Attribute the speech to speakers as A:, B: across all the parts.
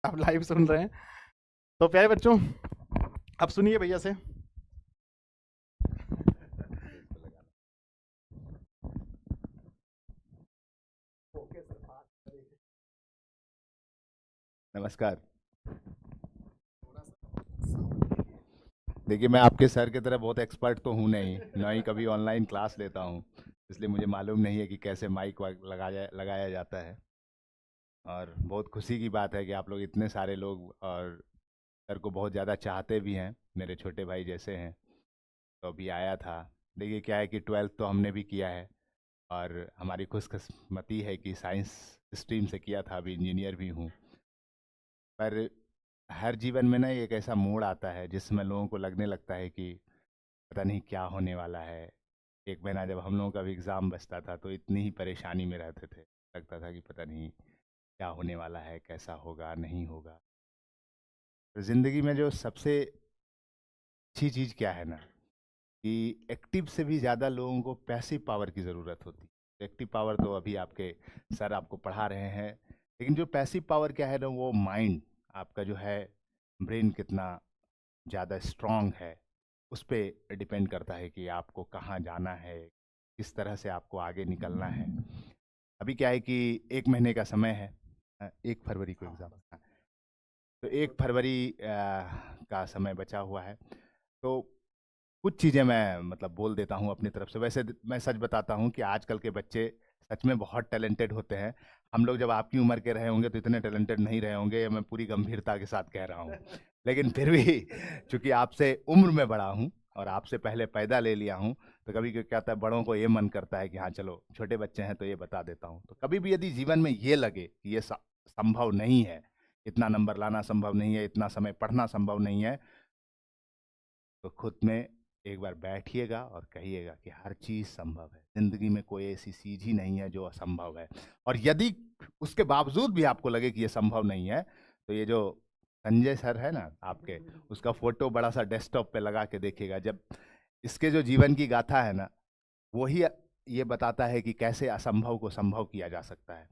A: आप लाइव सुन रहे हैं। तो प्यारे बच्चों, अब सुनिए भैया से।
B: नमस्कार। देखिए, मैं आपके सर की तरह बहुत एक्सपर्ट तो हूँ नहीं, ना ही कभी ऑनलाइन क्लास लेता हूँ, इसलिए मुझे मालूम नहीं है कि कैसे माइक लगाया लगाया जाता है। और बहुत खुशी की बात है कि आप लोग इतने सारे लोग और सर को बहुत ज़्यादा चाहते भी हैं, मेरे छोटे भाई जैसे हैं। तो अभी आया था। देखिए क्या है कि 12th तो हमने भी किया है, और हमारी खुशकिस्मती है कि साइंस स्ट्रीम से किया था, अभी इंजीनियर भी हूँ। पर हर जीवन में ना एक ऐसा मोड़ आता है जिसमें लोगों को लगने लगता है कि पता नहीं क्या होने वाला है। एक महीना जब हम लोगों का भी एग्ज़ाम बचता था तो इतनी ही परेशानी में रहते थे, लगता था कि पता नहीं क्या होने वाला है, कैसा होगा, नहीं होगा। तो ज़िंदगी में जो सबसे अच्छी चीज़ क्या है ना, कि एक्टिव से भी ज़्यादा लोगों को पैसिव पावर की ज़रूरत होती है। एक्टिव पावर तो अभी आपके सर आपको पढ़ा रहे हैं, लेकिन जो पैसिव पावर क्या है ना, वो माइंड आपका जो है, ब्रेन कितना ज़्यादा स्ट्रांग है, उस पे डिपेंड करता है कि आपको कहाँ जाना है, किस तरह से आपको आगे निकलना है। अभी क्या है कि 1 महीने का समय है। 1 फरवरी को एग्ज़ाम है। तो 1 फरवरी का समय बचा हुआ है। तो कुछ चीज़ें मैं मतलब बोल देता हूँ अपनी तरफ से। वैसे मैं सच बताता हूँ कि आजकल के बच्चे सच में बहुत टैलेंटेड होते हैं। हम लोग जब आपकी उम्र के रहे होंगे तो इतने टैलेंटेड नहीं रहे होंगे, ये मैं पूरी गंभीरता के साथ कह रहा हूँ। लेकिन फिर भी चूंकि आपसे उम्र में बड़ा हूँ और आपसे पहले पैदा ले लिया हूँ, तो कभी कभी क्या होता है, बड़ों को ये मन करता है कि हाँ चलो छोटे बच्चे हैं तो ये बता देता हूँ। तो कभी भी यदि जीवन में ये लगे कि ये संभव नहीं है, इतना नंबर लाना संभव नहीं है, इतना समय पढ़ना संभव नहीं है, तो खुद में एक बार बैठिएगा और कहिएगा कि हर चीज़ संभव है। ज़िंदगी में कोई ऐसी चीज़ ही नहीं है जो असंभव है। और यदि उसके बावजूद भी आपको लगे कि ये संभव नहीं है, तो ये जो संजय सर है ना आपके, उसका फोटो बड़ा सा डेस्कटॉप पे लगा के देखिएगा। जब इसके जो जीवन की गाथा है ना, वही ये बताता है कि कैसे असंभव को संभव किया जा सकता है।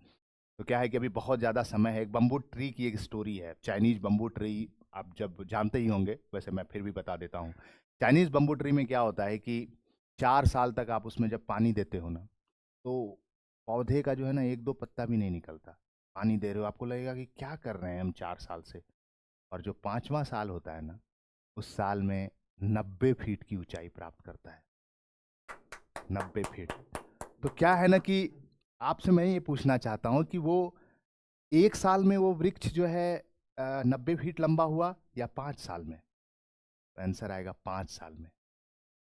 B: तो क्या है कि अभी बहुत ज़्यादा समय है। एक बम्बू ट्री की एक स्टोरी है, चाइनीज बम्बू ट्री। आप जब जानते ही होंगे, वैसे मैं फिर भी बता देता हूँ। चाइनीज बम्बू ट्री में क्या होता है कि 4 साल तक आप उसमें जब पानी देते हो ना, तो पौधे का जो है ना, एक दो पत्ता भी नहीं निकलता। पानी दे रहे हो, आपको लगेगा कि क्या कर रहे हैं हम 4 साल से। और जो 5वां साल होता है ना, उस साल में 90 फीट की ऊंचाई प्राप्त करता है। 90 फीट। तो क्या है ना कि आपसे मैं ये पूछना चाहता हूँ कि वो 1 साल में वो वृक्ष जो है 90 फीट लंबा हुआ, या 5 साल में? तो आंसर आएगा 5 साल में।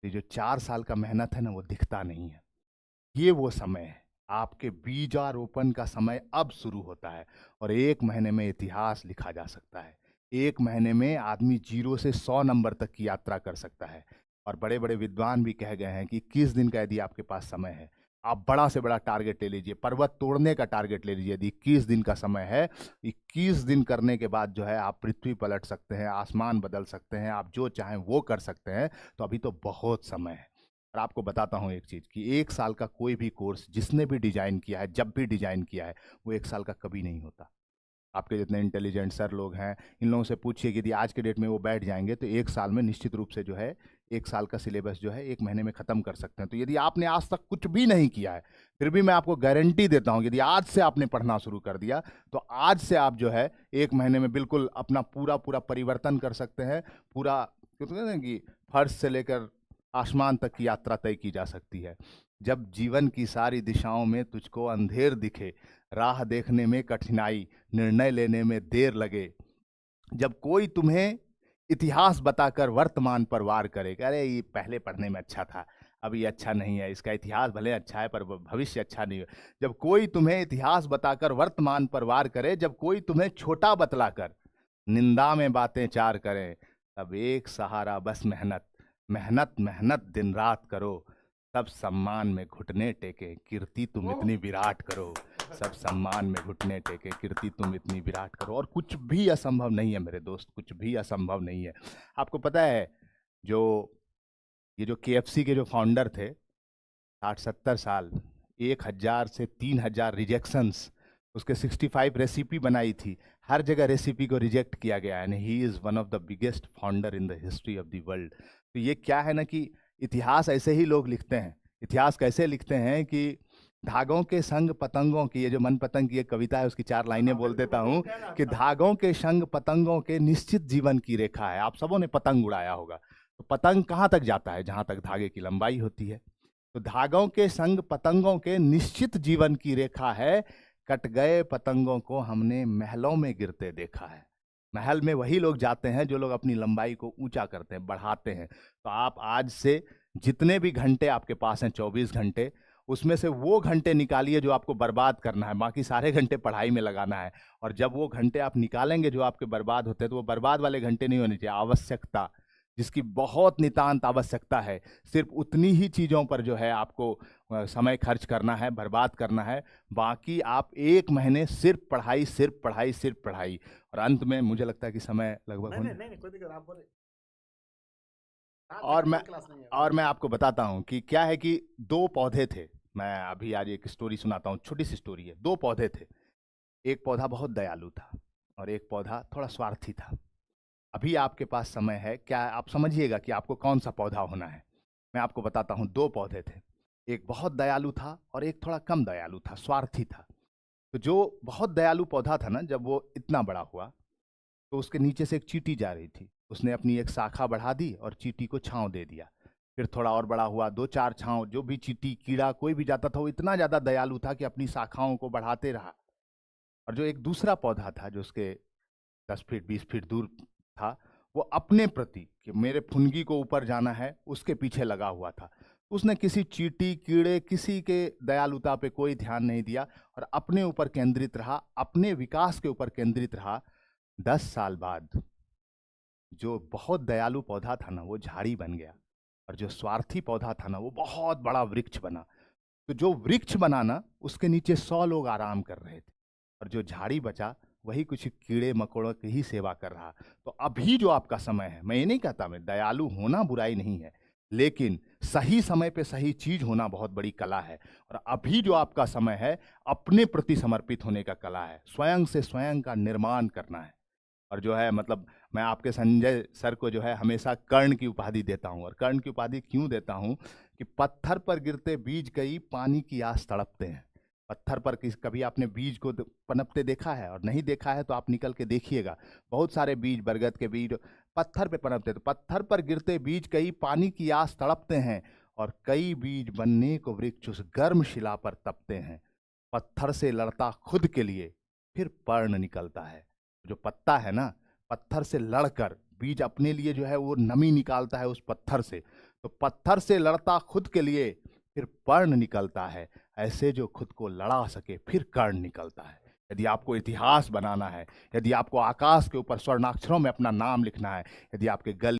B: ये जो 4 साल का मेहनत है ना, वो दिखता नहीं है। ये वो समय है, आपके बीजारोपण का समय अब शुरू होता है। और 1 महीने में इतिहास लिखा जा सकता है। 1 महीने में आदमी 0 से 100 नंबर तक की यात्रा कर सकता है। और बड़े बड़े विद्वान भी कह गए हैं कि 21 दिन का यदि आपके पास समय है, आप बड़ा से बड़ा टारगेट ले लीजिए, पर्वत तोड़ने का टारगेट ले लीजिए। यदि 21 दिन का समय है, 21 दिन करने के बाद जो है आप पृथ्वी पलट सकते हैं, आसमान बदल सकते हैं, आप जो चाहें वो कर सकते हैं। तो अभी तो बहुत समय है। और आपको बताता हूँ एक चीज़, कि 1 साल का कोई भी कोर्स जिसने भी डिजाइन किया है, जब भी डिजाइन किया है, वो 1 साल का कभी नहीं होता। आपके जितने इंटेलिजेंट सर लोग हैं, इन लोगों से पूछिए कि यदि आज के डेट में वो बैठ जाएंगे तो 1 साल में निश्चित रूप से जो है 1 साल का सिलेबस जो है 1 महीने में ख़त्म कर सकते हैं। तो यदि आपने आज तक कुछ भी नहीं किया है, फिर भी मैं आपको गारंटी देता हूँ, यदि आज से आपने पढ़ना शुरू कर दिया, तो आज से आप जो है 1 महीने में बिल्कुल अपना पूरा पूरा परिवर्तन कर सकते हैं। पूरा, कहते हैं ना कि फर्श से लेकर आसमान तक की यात्रा तय की जा सकती है। जब जीवन की सारी दिशाओं में तुझको अंधेर दिखे, राह देखने में कठिनाई, निर्णय लेने में देर लगे, जब कोई तुम्हें इतिहास बताकर वर्तमान पर वार करे, अरे ये पहले पढ़ने में अच्छा था, अब ये अच्छा नहीं है, इसका इतिहास भले अच्छा है पर भविष्य अच्छा नहीं है। जब कोई तुम्हें इतिहास बताकर वर्तमान पर वार करे, जब कोई तुम्हें छोटा बतलाकर निंदा में बातें चार करें, तब एक सहारा बस मेहनत, मेहनत मेहनत दिन रात करो, सब सम्मान में घुटने टेके, कीर्ति तुम इतनी विराट करो। सब सम्मान में घुटने टेके, कीर्ति तुम इतनी विराट करो। और कुछ भी असंभव नहीं है मेरे दोस्त, कुछ भी असंभव नहीं है। आपको पता है, जो ये जो KFC के जो फाउंडर थे, 60-70 साल, 1,000 से 3,000 रिजेक्शंस, उसके 65 रेसिपी बनाई थी, हर जगह रेसिपी को रिजेक्ट किया गया है, and he is one of the biggest founder in the history of the world. तो ये क्या है ना कि इतिहास ऐसे ही लोग लिखते हैं। इतिहास कैसे लिखते हैं कि धागों के संग पतंगों की, ये जो मन पतंग की एक कविता है उसकी 4 लाइनें बोल देता हूँ कि धागों के संग पतंगों के निश्चित जीवन की रेखा है। आप सबों ने पतंग उड़ाया होगा, तो पतंग कहाँ तक जाता है? जहाँ तक धागे की लंबाई होती है। तो धागों के संग पतंगों के निश्चित जीवन की रेखा है, कट गए पतंगों को हमने महलों में गिरते देखा है। महल में वही लोग जाते हैं जो लोग अपनी लंबाई को ऊंचा करते हैं, बढ़ाते हैं। तो आप आज से जितने भी घंटे आपके पास हैं, 24 घंटे, उसमें से वो घंटे निकालिए जो आपको बर्बाद करना है, बाकी सारे घंटे पढ़ाई में लगाना है। और जब वो घंटे आप निकालेंगे जो आपके बर्बाद होते हैं, तो वो बर्बाद वाले घंटे नहीं होने चाहिए। आवश्यकता, जिसकी बहुत नितांत आवश्यकता है, सिर्फ उतनी ही चीज़ों पर जो है आपको समय खर्च करना है, बर्बाद करना है। बाकी आप 1 महीने सिर्फ पढ़ाई, सिर्फ पढ़ाई, सिर्फ पढ़ाई। और अंत में मुझे लगता है कि समय लगभग
A: नहीं, कोई दिक्कत, आप बोले।
B: और मैं आपको बताता हूँ कि क्या है कि 2 पौधे थे। मैं अभी आज एक स्टोरी सुनाता हूँ, छोटी सी स्टोरी है। 2 पौधे थे, एक पौधा बहुत दयालु था और एक पौधा थोड़ा स्वार्थी था। अभी आपके पास समय है, क्या आप समझिएगा कि आपको कौन सा पौधा होना है। मैं आपको बताता हूँ, 2 पौधे थे, एक बहुत दयालु था और एक थोड़ा कम दयालु था, स्वार्थी था। तो जो बहुत दयालु पौधा था ना, जब वो इतना बड़ा हुआ तो उसके नीचे से एक चींटी जा रही थी। उसने अपनी एक शाखा बढ़ा दी और चींटी को छांव दे दिया। फिर थोड़ा और बड़ा हुआ, 2-4 छांव। जो भी चींटी, कीड़ा कोई भी जाता था, वो इतना ज़्यादा दयालु था कि अपनी शाखाओं को बढ़ाते रहा। और जो एक दूसरा पौधा था जो उसके 10 फीट 20 फीट दूर था, वो अपने प्रति कि मेरे फुनगी को ऊपर जाना है, उसके पीछे लगा हुआ था। उसने किसी चींटी, कीड़े, किसी के दयालुता पे कोई ध्यान नहीं दिया और अपने ऊपर केंद्रित रहा, अपने विकास के ऊपर केंद्रित रहा। 10 साल बाद जो बहुत दयालु पौधा था ना, वो झाड़ी बन गया, और जो स्वार्थी पौधा था ना, वो बहुत बड़ा वृक्ष बना। तो जो वृक्ष बना ना, उसके नीचे 100 लोग आराम कर रहे थे, और जो झाड़ी बचा वही कुछ कीड़े मकोड़ों की ही सेवा कर रहा। तो अभी जो आपका समय है, मैं ये नहीं कहता, मैं दयालु होना बुराई नहीं है, लेकिन सही समय पे सही चीज होना बहुत बड़ी कला है। और अभी जो आपका समय है, अपने प्रति समर्पित होने का कला है, स्वयं से स्वयं का निर्माण करना है। और जो है मतलब मैं आपके संजय सर को जो है हमेशा कर्ण की उपाधि देता हूँ। और कर्ण की उपाधि क्यों देता हूँ कि पत्थर पर गिरते बीज कई पानी की आस तड़पते हैं। पत्थर पर कभी आपने बीज को पनपते देखा है? और नहीं देखा है तो आप निकल के देखिएगा, बहुत सारे बीज, बरगद के बीज पत्थर पे पनपते। तो पत्थर पर गिरते बीज कई पानी की आस तड़पते हैं, और कई बीज बनने को वृक्ष उस गर्म शिला पर तपते हैं। पत्थर से लड़ता खुद के लिए, फिर पर्ण निकलता है। जो पत्ता है ना, पत्थर से लड़कर बीज अपने लिए जो है वो नमी निकालता है उस पत्थर से। तो पत्थर से लड़ता खुद के लिए, फिर पर्ण निकलता है। ऐसे जो खुद को लड़ा सके, फिर कर्ण निकलता है। यदि आपको इतिहास बनाना है, यदि आपको आकाश के ऊपर स्वर्णाक्षरों में अपना नाम लिखना है, यदि आपके गल